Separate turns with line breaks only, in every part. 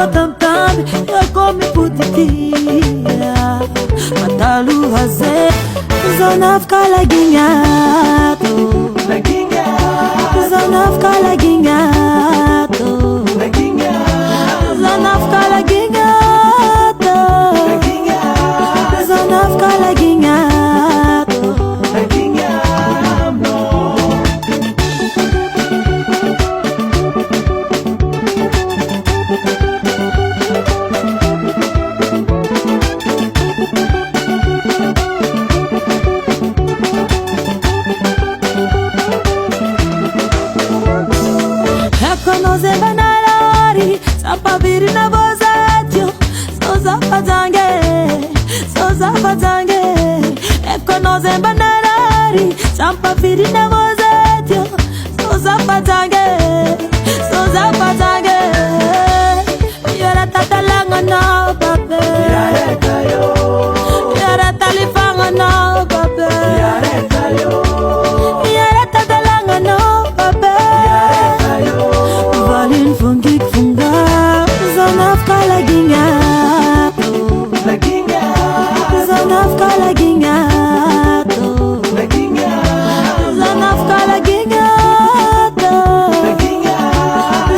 tamtamtamby yako miputitia matalu haze zonafka laginyato zonafka laginyato zonafka laginyato zonafka laginyato Konoze banalari sapaviri na bozatyo soza fatange konoze banalari sapaviri na bozatyo soza fatange yara tatalanga na pape yara talifanga na pape yara tatalanga na pape Valin fungi funga zonafka laginyato zonafka laginyato zonafka laginyato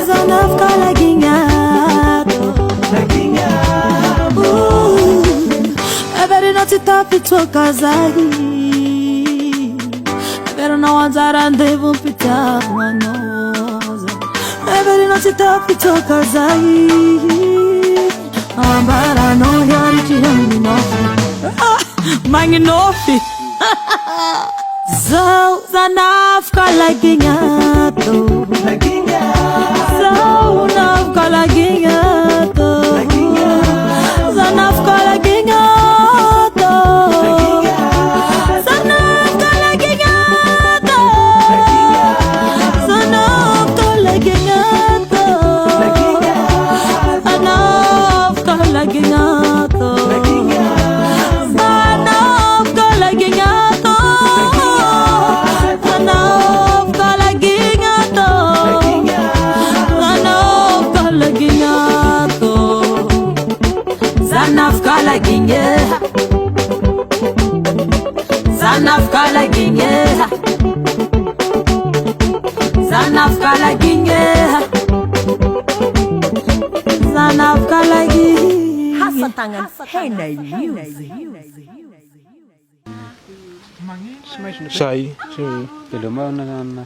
zonafka laginyato Every night it up it's okazagi Every now and then they won't be down Every night it up it's okazagi Ambara no yarichi yangi nofi Mangi nofi Zanafka laginyato Zanafka laginyato Zanafka laginyato Zanafka laginyato Zanafka laginyato Zanafka laginyato Zanafka laginyato Zanafka laginyato Zanafka laginyato Zanafka laginyato Zanafka laginyato Zanafka laginyato Zanafka laginyato
Hasatangan Henay Music.
Sai, sì, vedo ma non